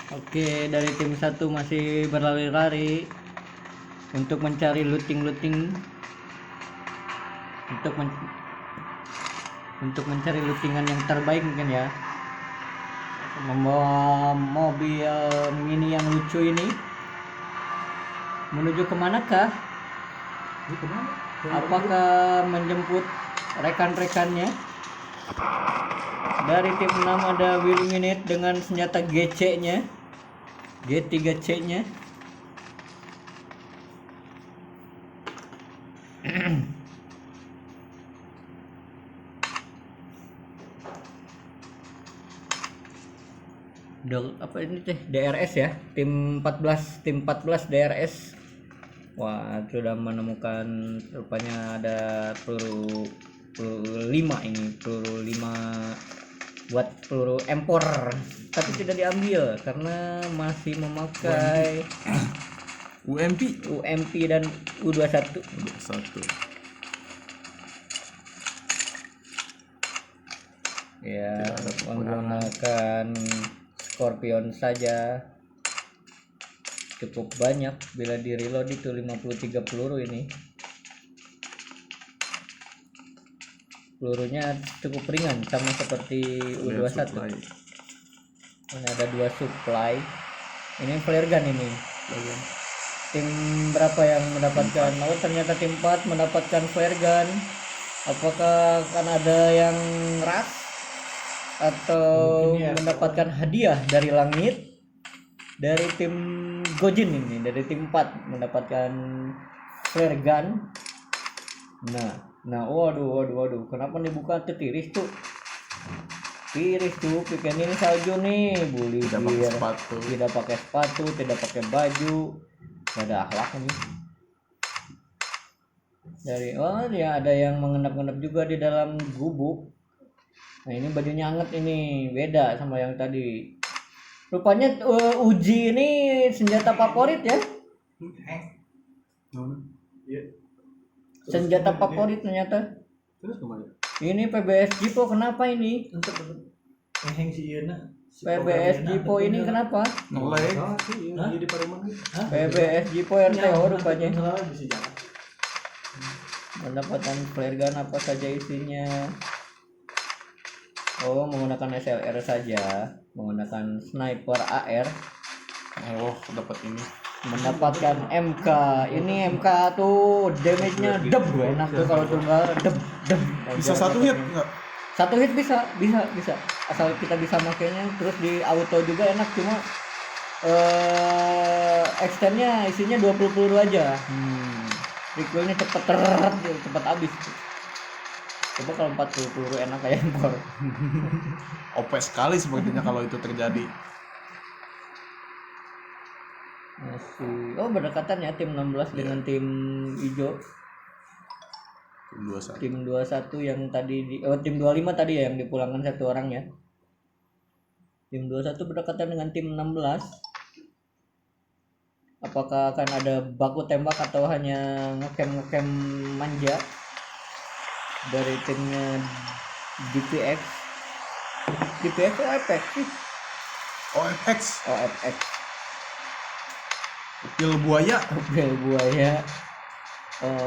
Oke, dari tim satu masih berlari-lari untuk mencari looting-looting untuk untuk mencari lootingan yang terbaik mungkin ya. Membawa mobil mini yang lucu ini menuju kemanakah? Apakah menjemput rekan-rekannya? Dari tim 6 ada Willy Minute dengan senjata GC-nya, G3C-nya. Apa ini teh? DRS ya, tim 14 DRS. Wah, sudah menemukan rupanya ada peluru 5 ini, peluru 5 buat peluru empor, tapi tidak diambil karena masih memakai UMP dan U21. Ya, menggunakan Scorpion saja cukup banyak. Bila di reload itu 53 peluru ini. Pelurunya cukup ringan sama seperti U21. Ini ada 2 supply. Ini flare gun ini. Tim berapa yang mendapatkan? Oh, ternyata tim 4 mendapatkan flare gun. Apakah akan ada yang rush atau mendapatkan hadiah dari langit? Dari tim Gojin ini, dari tim 4 mendapatkan flare gun. Nah, waduh, kenapa nih buka tiris tuh? Tiris tuh, bikin ini salju nih, bully tidak pakai sepatu, tidak pakai baju, gak ada akhlak nih. Dia ada yang mengendap-endap juga di dalam gubuk. Nah, ini bajunya hangat ini, beda sama yang tadi. Rupanya Uji ini senjata favorit ya? Senjata favorit ternyata. Terus kemana? Ini PBS Jipo kenapa ini? PBS Jipo ini kenapa? PBS Jipo RTO rupanya. Mendapatkan flare gun apa saja isinya? Oh, menggunakan SLR saja, menggunakan sniper AR. Oh, dapat ini. Mendapatkan MK. Ini MK tuh damage-nya deb, enak tuh kalau tunggal deb. Bisa satu hit enggak? Satu hit bisa. Asal kita bisa makainya, terus di auto juga enak, cuma extendnya isinya 20 peluru aja. Recoilnya cepet habis. Coba kalau 40 peluru enak kayak empor. OP sekali sepertinya kalau itu terjadi. Berdekatan ya tim 16 dengan tim hijau. Tim 21 yang tadi tim 25 tadi ya yang dipulangkan satu orang ya. Tim 21 berdekatan dengan tim 16. Apakah akan ada baku tembak atau hanya ngecam manja dari timnya DPX? DPX atau FX sih? OFX. Upil buaya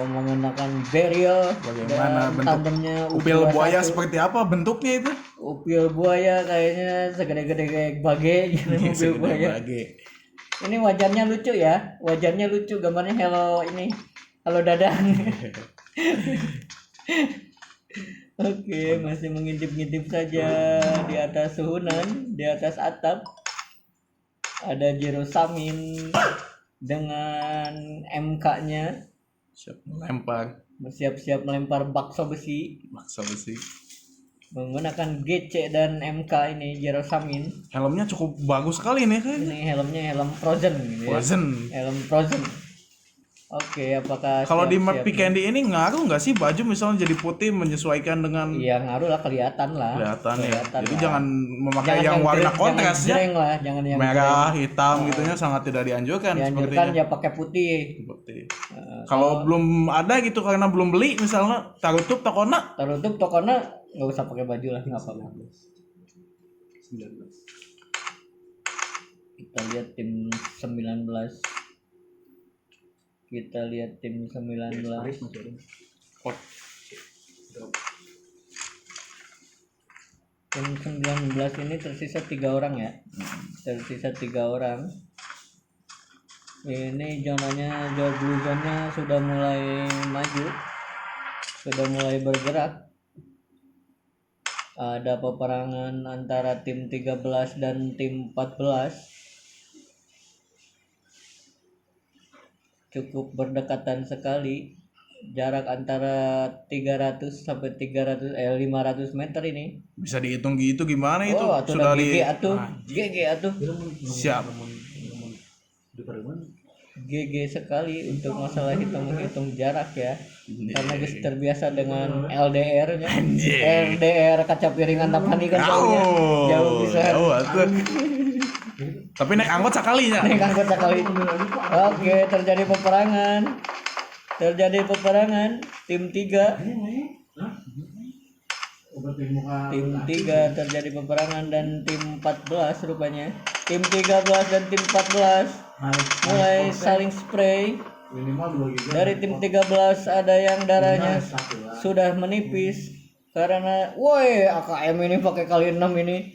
mengenakan barrier. Bagaimana bentuk tandemnya upil buaya seperti apa bentuknya itu? Upil buaya kayaknya segede-gede kayak bage gitu. Upil buaya. Ini wajahnya lucu ya, gambarnya halo dadang. Oke, masih mengintip-ngintip saja di atas suhunan, di atas atap. Ada Jerosamin dengan MK-nya bersiap-siap melempar bakso besi menggunakan GC dan MK ini Jerosamin. Helmnya cukup bagus sekali nih kayaknya. Ini helmnya helm Frozen gitu ya. Helm Frozen. Oke, apakah kalau di Merpy Candy ini ngaruh nggak sih baju misalnya jadi putih menyesuaikan dengan? Iya ngaruh lah, kelihatan ya. Jadi jangan memakai yang warna kontras ya. Jangan yang merah, hitam gitunya sangat tidak dianjurkan. Dianjurkan ya pakai putih. Kalau belum ada gitu karena belum beli misalnya tarutup tokona nggak usah pakai baju lah, nggak apa-apa. Kita lihat tim 19. Kita lihat tim 19. Tim 19 ini tersisa 3 orang ya. Tersisa 3 orang. Ini zonanya, blue zone-nya sudah mulai maju. Sudah mulai bergerak. Ada peperangan antara tim 13 dan tim 14. Cukup berdekatan sekali. Jarak antara 300 sampai 500 meter ini. Bisa dihitung gitu gimana itu? Oh, atuh Sudah GG atuh. GG atuh. siap. GG sekali untuk masalah hitung jarak ya. Karena guys terbiasa dengan LDR-nya. LDR kaca piring antapani kan jauhnya. Jauh bisa. Jauh atuh. Tapi naik angkot sekalinya. Naik angkot sekali. Oke, terjadi peperangan. Tim 3. Tim 3 terjadi peperangan dan tim 14 rupanya. Tim 13 dan tim 14 mulai saling spray. Dari tim 13 ada yang darahnya sudah menipis karena woi AKM ini pakai kali 6 ini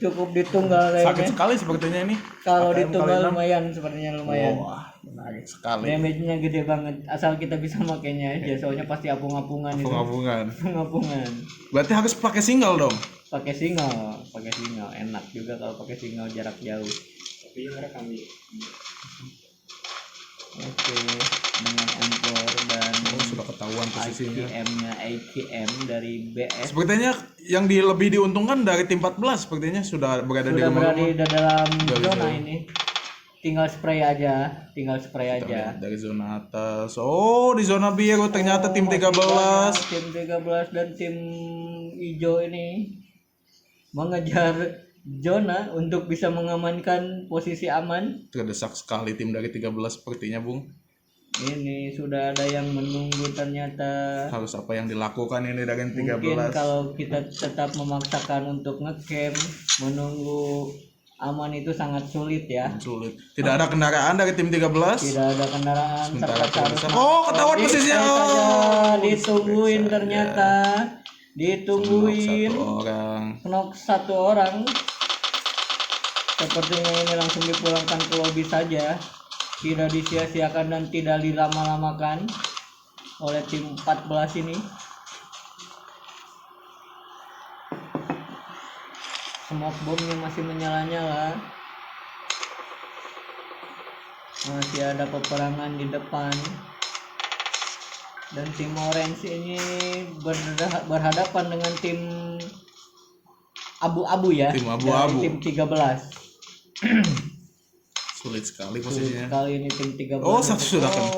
cukup ditunggal Sakit kayaknya. sekali sepertinya ini. Kalau AKM ditunggal kali 6. lumayan, sepertinya lumayan. Wah, menarik sekali. Damage-nya gede banget asal kita bisa makainya aja, soalnya pasti apung-apungan itu. Apung-apungan. Berarti harus pakai single dong. Pakai single enak juga kalau pakai single jarak jauh. Oke, dengan M4 dan Sudah ketahuan posisinya. AKM dari BS Sepertinya yang lebih diuntungkan dari tim 14 sepertinya sudah berada di sudah rumah. berada di dalam zona ini. Tinggal spray aja. Dari zona atas. Oh, di zona biru ternyata tim 13. Tim 13 dan tim hijau ini mengejar zona untuk bisa mengamankan posisi aman. Terdesak sekali tim dari 13 sepertinya, Bung. Ini sudah ada yang menunggu ternyata. Harus apa yang dilakukan ini dari 13? Mungkin kalau kita tetap memaksakan untuk ngecamp menunggu aman itu sangat sulit ya. Sulit. Tidak ada kendaraan dari tim 13. Tidak ada kendaraan. Sementara terpaksa harus Oh, ketahuan posisinya. Ditungguin ternyata. Ditungguin. Knock satu orang. Sepertinya ini langsung dipulangkan ke lobi saja. Tidak disia-siakan dan tidak dilama-lamakan oleh tim 14 ini. Smoke bombnya masih menyala-nyala. Masih ada peperangan di depan. Dan tim orange ini berhadapan dengan tim abu-abu ya. Tim abu-abu. Dari tim 13. Sulit sekali posisinya. Kali ini tim 13. Oh, satu sudah kena.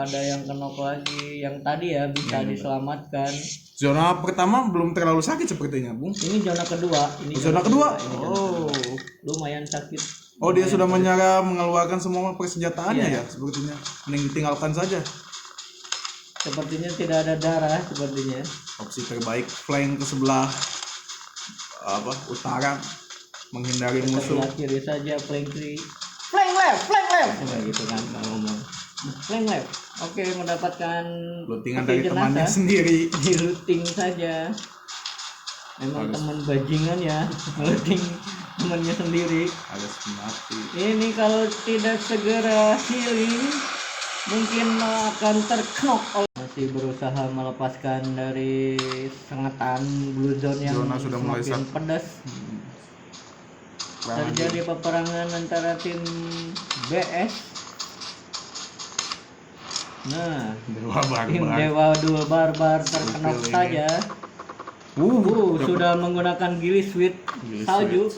Ada yang kenok lagi. Yang tadi ya bisa diselamatkan. Zona pertama belum terlalu sakit sepertinya, Bung. Ini zona kedua. Zona kedua. Lumayan sakit. Oh, dia sudah mengeluarkan semua persenjataannya ya, sepertinya. Mending ditinggalkan saja. Sepertinya tidak ada darah sepertinya. Opsi terbaik flank ke sebelah utara, menghindari musuh. Sebelah kiri saja, flank kiri. Flank left. Nah, gitu kan ngomong. Flank left. Oke, mendapatkan lootingan dari temannya sendiri. Di looting saja. Memang teman bajingan ya, looting temannya sendiri. Harus mati. Ini kalau tidak segera healing mungkin akan terknok. Masih berusaha melepaskan dari sengatan blue zone yang sudah mulai semakin pedas. Terjadi peperangan antara tim BS. Nah, tim Dewa Dua Barbar terkenok saja. Sudah menggunakan gili sweet salju.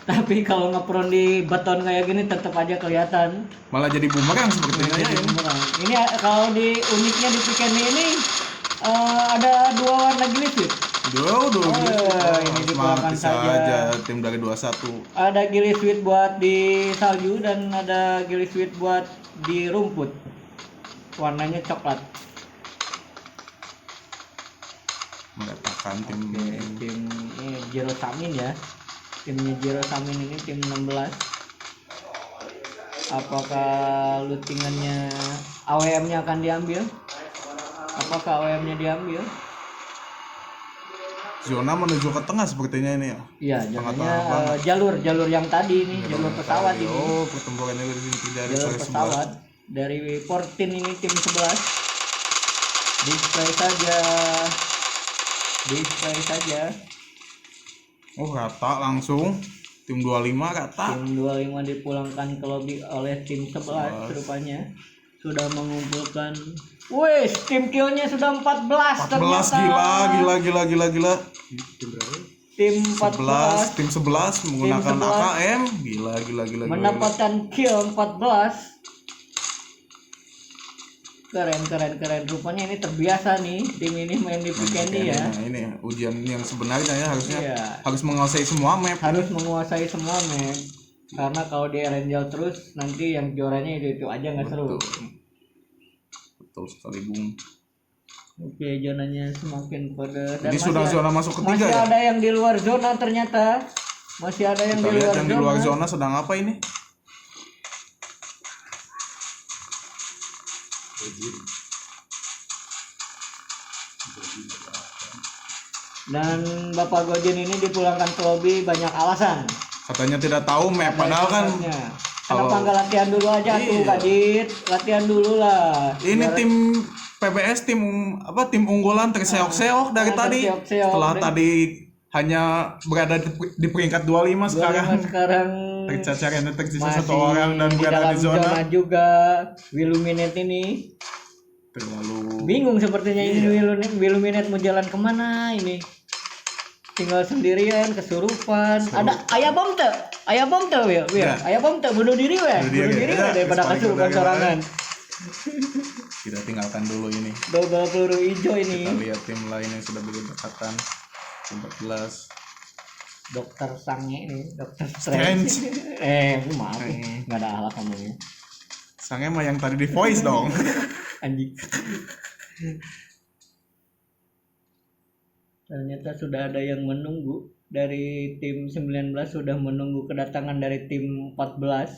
Tapi kalau ngepron di beton kayak gini tetap aja kelihatan. Malah jadi bumerang sepertinya ya. Ini kalau di uniknya di Pikeni ini ada 2 warna gili sweet. Ini dikeluarkan saja tim dari 21. Ada gili sweet buat di salju dan ada gili sweet buat di rumput. Warnanya coklat. Mengatakan tim ini Jiro Samin ya. Timnya Jiro Samin ini tim 16. Apakah lootingannya AWM-nya akan diambil? Apakah AWM-nya diambil? Zona menuju ke tengah sepertinya ini ya. Iya, zonanya jalur yang tadi ini, jalur pesawat ini. Oh, pertempuran ini di sini terjadi Jalur dari pesawat dari 14 ini tim 11. Display saja. Oh, rata langsung. Tim 25 rata. Tim 25 dipulangkan ke lobby oleh tim 11 rupanya. Sudah mengumpulkan. Wih, tim killnya sudah 14 ternyata. Gila. Tim 14 tim 11 menggunakan 11. AKM. Gila. mendapatkan kill 14. Keren. Rupanya ini terbiasa nih tim ini main di Weekend ya. Nah, ini ujian yang sebenarnya ya harusnya Iya. harus menguasai semua map. Karena kalau di Erangel terus nanti yang juaranya itu aja nggak seru. Betul sekali, Bung. Oke, zonanya semakin pada. Ini sudah zona masuk ketiga masih ya. ada yang di luar zona ternyata. Masih ada yang Kita di lihat luar yang zona. di luar zona sedang apa ini? Dan Bapak Gojin ini dipulangkan ke lobby banyak alasan. Katanya tidak tahu map, padahal kan Kenapa nggak latihan dulu aja tuh, Iya. Kak Dit? Latihan dulu lah. ini tim PBS tim unggulan terseok-seok dari tadi. terseok-seok. Setelah tadi hanya berada di peringkat 25 sekarang. Sekarang Tersisa masih satu orang dan di berada dalam di zona. juga. Willuminate ini Terlalu bingung sepertinya ini Willuminate mau jalan kemana ini. Tinggal sendirian, kesurupan. Ada ayah bom tuh, Wil. Ya. Ayah bom tuh bunuh diri, Wil. Bunuh diri, ya. Daripada Paling kesurupan benar, sorangan. kita tinggalkan dulu ini. Double peluru hijau ini. Kita lihat tim lain yang sudah berdekatan. Tim 14. Dokter Sange ini, Dokter Strange. Strange. Maaf, nggak ada alat ngomongnya. Sangnya mah yang tadi di voice dong. Anjing. Ternyata sudah ada yang menunggu. Dari tim 19 sudah menunggu kedatangan dari tim 14.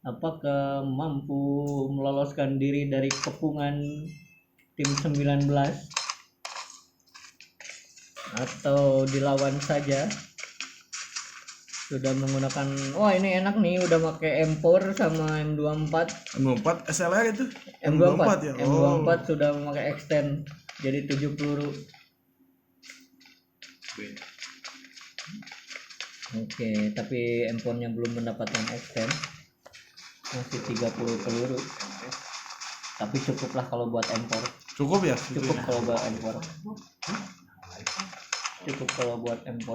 Apakah mampu meloloskan diri dari kepungan tim 19 atau dilawan saja? Sudah menggunakan, wah ini enak nih, udah pakai M4 sama M24. M24 SLR itu. M24 ya. M24 sudah memakai extend jadi 7 peluru. Oke, tapi M4-nya belum mendapatkan extend. Masih 30 peluru. Tapi cukuplah kalau buat M4. Cukup ya? Cukup kalau buat M4. Cukup kalau buat M4.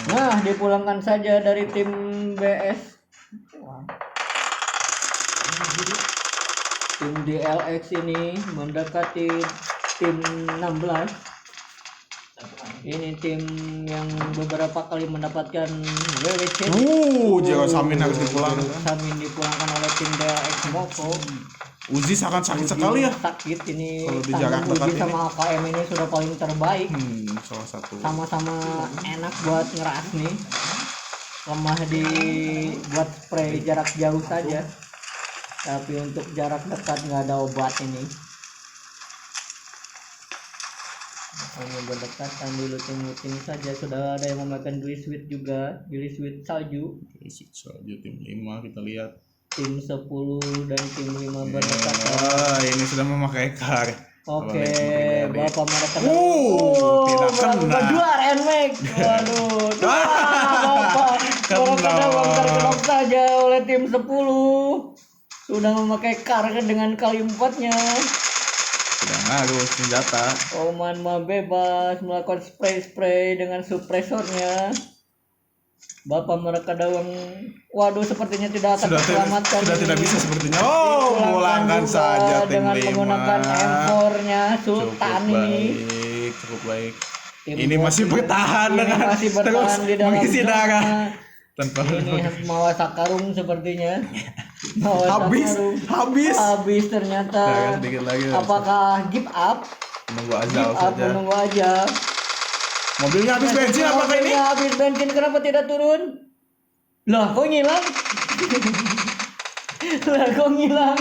Nah, dipulangkan saja dari tim BS. Tim DLX ini mendekati tim 16. Ini tim yang beberapa kali mendapatkan WWC. Jero Samin harus dipulangkan. Samin dipulangkan oleh tim DLX Moko. Uzi sangat sakit sekali ya. Sakit ini. Kalau di jarak dekat Uzi sama AKM ini sudah paling terbaik. Salah satu. Sama-sama enak buat ngeras nih. Lemah di buat spray jarak jauh saja. Tapi untuk jarak dekat nggak ada obat ini. Hanya berdekatan di looting saja. Sudah ada yang memakan Gliswit juga, Gliswit salju. Gliswit salju tim 5 kita lihat. Tim 10 dan tim 5 berdekatan. Ini sudah memakai kar. Oke, Bapak mereka tidak kena. Juara NMAX. Waduh, Bapak mereka terkenok saja oleh tim 10. Sudah memakai kar dengan kali 4-nya. Sudah ngaruh senjata. Oman mah bebas melakukan spray dengan suppresornya. Bapak mereka dawang, waduh sepertinya tidak akan diselamatkan. Sudah tidak bisa sepertinya. Pulangkan saja tim dengan 5. menggunakan M4-nya Sultan ini. Cukup baik. Tim ini masih bertahan dengan masih bertahan di dalam mengisi zona. darah. Tanpa Ini Mawa Sakarung sepertinya. Habis ternyata. Sedikit lagi. Apakah give up? Menunggu azal saja. Menunggu aja. Mobilnya habis bensin apakah ini? Mobilnya habis bensin, kenapa tidak turun? Lah kok ngilang? Lah kok ngilang?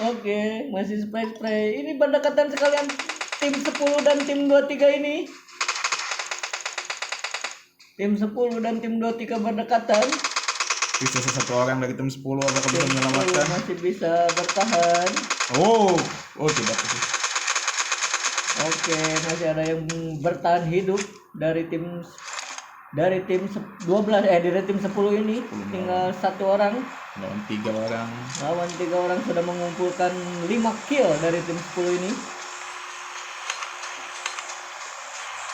Oke, masih spray. Ini berdekatan sekalian tim 10 dan tim 23 ini. Tim 10 dan tim 23 berdekatan. Bisa satu orang dari tim 10 apakah bisa Tim 10 menyelamatkan? masih bisa bertahan. Oh tidak. Oke, masih ada yang bertahan hidup dari tim 12 dari tim 10 ini. Tinggal satu orang. Lawan 3 orang. Lawan 3 orang sudah mengumpulkan 5 kill dari tim 10 ini.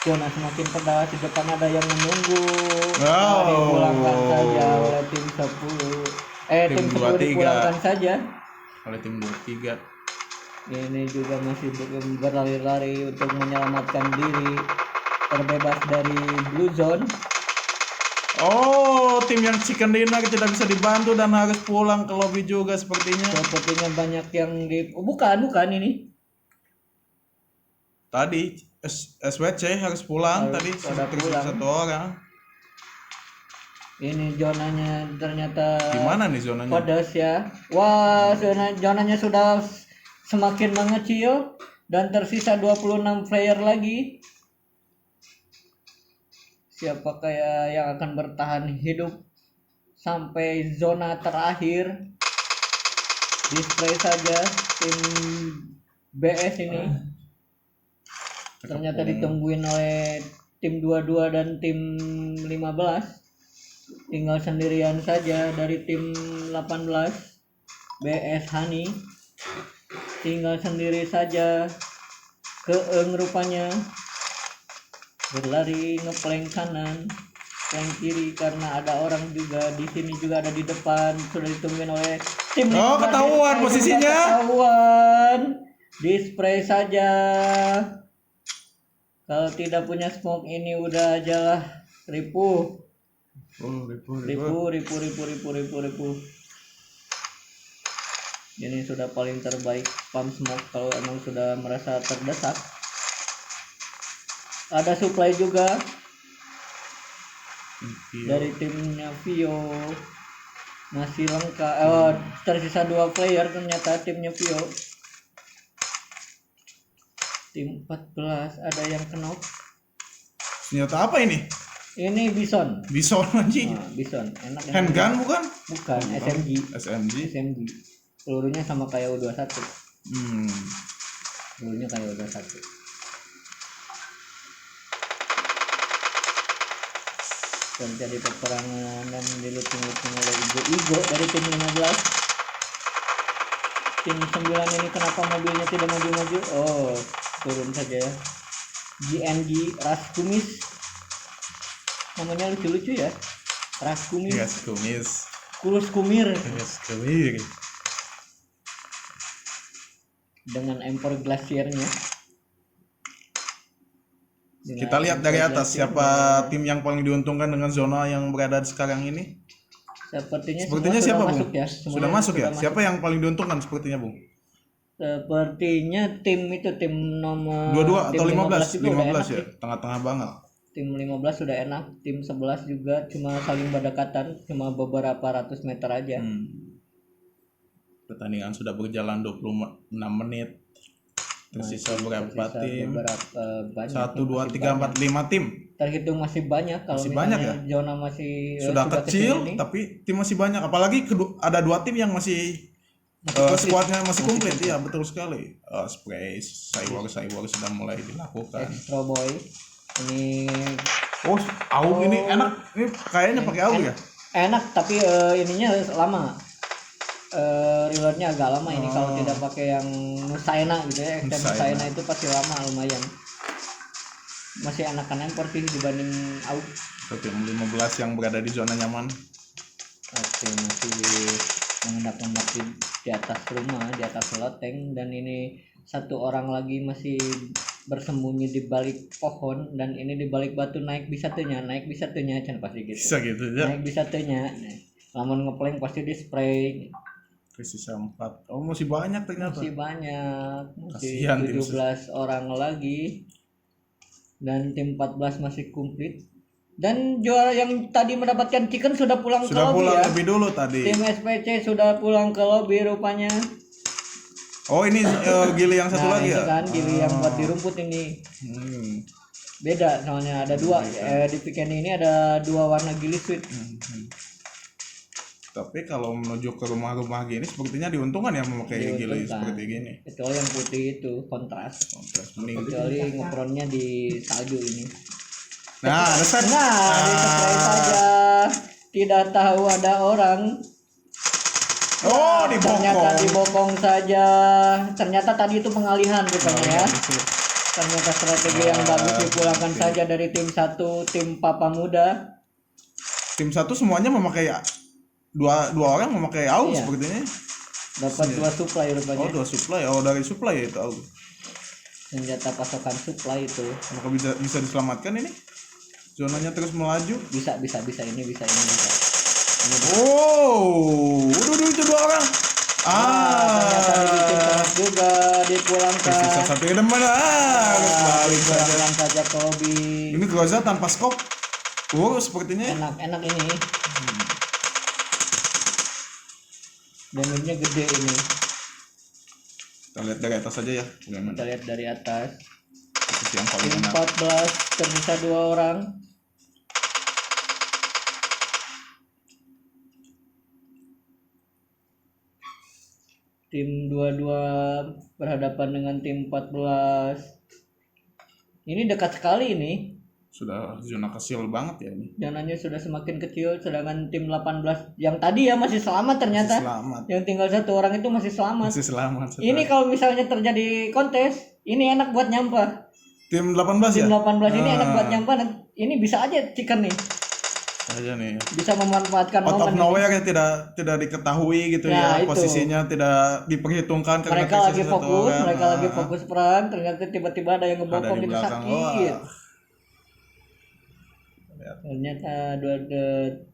Zona semakin pedas, di depan ada yang menunggu. Dipulangkan saja oleh tim 10. Tim 10 dipulangkan saja oleh tim 23. Ini juga masih berlari-lari untuk menyelamatkan diri, terbebas dari blue zone. Oh, tim yang chicken dinner tidak bisa dibantu dan harus pulang ke lobby juga sepertinya. Sepertinya banyak yang bukan ini. Tadi SWC harus pulang tadi pulang. satu orang. Ini zonanya ternyata Di mana nih zonanya? pedas ya. Wah, zonanya sudah semakin mengecil dan tersisa 26 player lagi. Siapakah yang akan bertahan hidup sampai zona terakhir? Display saja tim BS ini. Ternyata ditungguin oleh tim 22 dan tim 15. Tinggal sendirian saja dari tim 18 BS Hani. Tinggal sendiri saja. Keeng rupanya berlari ngeplank kanan, plank kiri karena ada orang juga di sini, juga ada di depan, sudah ditungguin oleh tim. Ketahuan posisinya. Ketahuan. Display saja. Kalau tidak punya smoke ini udah aja lah ripuh. Ripuh. Ini sudah paling terbaik spam smoke kalau emang sudah merasa terdesak. Ada supply juga dari timnya Vio, masih lengkap. Tersisa 2 player ternyata timnya Vio. Tim 14 ada yang knock. Senjata apa ini? Ini Bison anjing. Bison enak. Handgun bukan? Bukan, SMG. Pelurunya sama kayak U21. Pelurunya kayak U21. Terjadi peperangan dan diluting-luting oleh Igo dari tim 15. Tim 9 ini kenapa mobilnya tidak maju-maju? Oh, turun saja ya. GNG Ras Kumis. Namanya lucu-lucu ya. Ras Kumis. Kulus Kumir. Dengan empor glasiernya. Kita lihat dari atas siapa tim yang paling diuntungkan dengan zona yang berada sekarang ini. Sepertinya siapa, Bung? Sudah masuk ya? Siapa yang paling diuntungkan sepertinya, Bung? Sepertinya tim nomor 22 atau 15 itu 15 ya, tengah-tengah banget. Tim 15 sudah enak, tim 11 juga cuma saling berdekatan, cuma beberapa ratus meter aja. Pertandingan sudah berjalan 26 menit. Tersisa berapa tim? 1, 2, 3, 4, 5 tim. Terhitung masih banyak kalau masih misalnya banyak ya? zona masih sudah kecil tapi tim masih banyak, apalagi ada 2 tim yang masih squadnya masih komplit. Iya betul sekali. Spray Cywar sudah mulai dilakukan. Extra Boy ini AUG ini enak, ini kayaknya pakai AUG ya. Enak tapi ininya lama. Reloadnya agak lama ini kalau tidak pakai yang Nusaina gitu ya. Nusaina itu pasti lama lumayan. Masih enakan empor sih dibanding AUG. Tim 15 yang berada di zona nyaman. Oke, masih mengendap-endap di atas rumah, di atas loteng, dan ini satu orang lagi masih bersembunyi di balik pohon, dan ini di balik batu naik bisa tuhnya can pasti gitu. Bisa gitu ya. Naik bisa tuhnya. Lamun ngeplank pasti di spray. Sisa 4. Masih banyak ternyata. Masih banyak. Masih Kasihan 17 orang lagi. Dan tim 14 masih komplit. Dan juara yang tadi mendapatkan chicken sudah pulang ke Sudah lobby pulang ya. lebih dulu tadi. Tim SPC sudah pulang ke lobby rupanya. Oh ini Gili yang satu Nah lagi ini ya? kan gili yang buat di rumput ini. Beda soalnya ada dua. Di Pikeni ini ada dua warna gili sweet. Tapi kalau menuju ke rumah-rumah gini sepertinya diuntungkan ya memakai gili seperti gini. Kecuali yang putih itu kontras. Mending. Kecuali ngepronnya di salju ini. Nah, resep. Nah, dispray saja. Tidak tahu ada orang. Oh, Ternyata dibokong. dibokong saja. Ternyata tadi itu pengalihan rupanya ya. Ternyata strategi yang bagus dipulangkan saja dari tim 1, tim Papa Muda. Tim 1 semuanya memakai dua orang memakai AUG Iya. sepertinya. Dapat 2 supply rupanya. Oh, 2 supply. Oh, dari supply itu AUG. Senjata pasokan supply itu. Maka bisa diselamatkan ini. Zonanya terus melaju. Bisa ini bisa. Oh, udah itu 2 orang. Ternyata dibikin terus juga dipulangkan. Sisa satu ke depan. Harus balik saja. Dipulangkan saja ke lobby. Ini Groza tanpa skop. Sepertinya. Enak ini. Damage-nya gede ini. Kita lihat dari atas saja ya. Kita lihat dari atas. Posisi yang paling Tim enak. 14 tersisa 2 orang. Tim 22 berhadapan dengan tim 14. Ini dekat sekali ini. Sudah zona kecil banget ya ini. Zonanya sudah semakin kecil, sedangkan tim 18 yang tadi ya masih selamat ternyata. Selamat. Yang tinggal 1 orang itu masih selamat. Masih selamat. Ini kalau misalnya terjadi kontes, ini enak buat nyampah. Tim 18 Tim ya? 18 ini enak buat nyampah dan ini bisa aja chicken nih. Aja nih. Bisa memanfaatkan Out of momen. nowhere yang tidak diketahui gitu Nah, ya. itu. Posisinya tidak diperhitungkan karena Mereka lagi tersisa 1 fokus, orang. mereka lagi fokus perang, ternyata tiba-tiba ada yang Ada ngebokong di itu belakang. sakit. Wah. Ternyata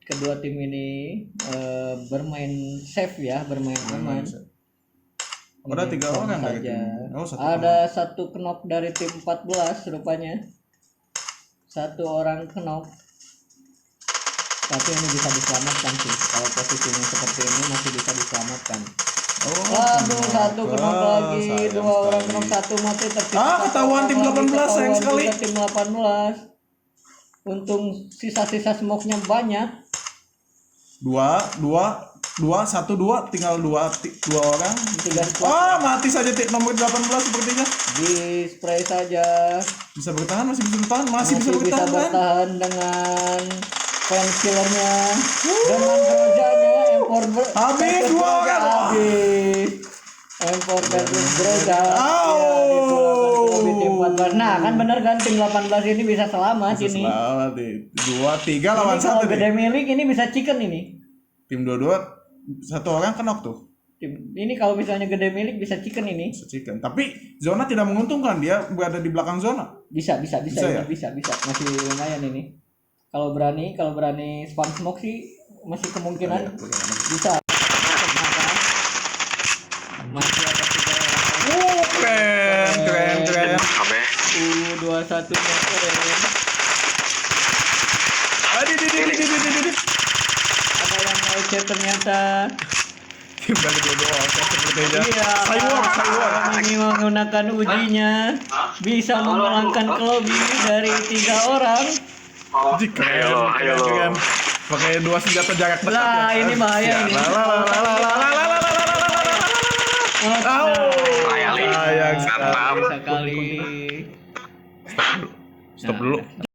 kedua tim ini bermain safe ya, bermain aman. Ada 3 orang dari saja. tim. Oh, 1 Ada 1 knock dari tim 14 rupanya. 1 orang knock. Tapi ini bisa diselamatkan sih. Kalau posisinya seperti ini masih bisa diselamatkan. Aduh, 1 knock lagi, 2 orang knock, 1 mati tersisa. Ketahuan tim 18 sayang sekali. Tim 18. Untung sisa-sisa smoke-nya banyak. 2 1 2 tinggal 2 orang. 3 squad Mati saja nomor 18 sepertinya. di spray saja. Bisa bertahan, masih bisa bertahan, Masih bisa bisa bertahan kan? bertahan dengan painkillernya, dengan grozanya, Habis 2 orang. habis. Import versus Groza. Tim 14. Nah, kan bener kan tim 18 ini bisa selamat ini. Selamat nih. 2 3 lawan Ini kalau 1 gede nih. milik ini bisa chicken ini. Tim 22 1 orang knock tuh. Ini kalau misalnya gede milik bisa chicken ini. Chicken. Tapi zona tidak menguntungkan, dia berada di belakang zona. Bisa ya? bisa. Masih lumayan ini. Kalau berani spam smoke sih masih kemungkinan bisa. Masih ada 3 orang. Keren. 21 keren. Ada yang mau chat ternyata. Tim dari 22 sepertinya. Iya, orang ini menggunakan ujinya bisa memulangkan ke lobby dari 3 orang. Keren. Pakai 2 senjata jarak dekat. Lah, ini bahaya ini. Sayang sekali. Stop dulu.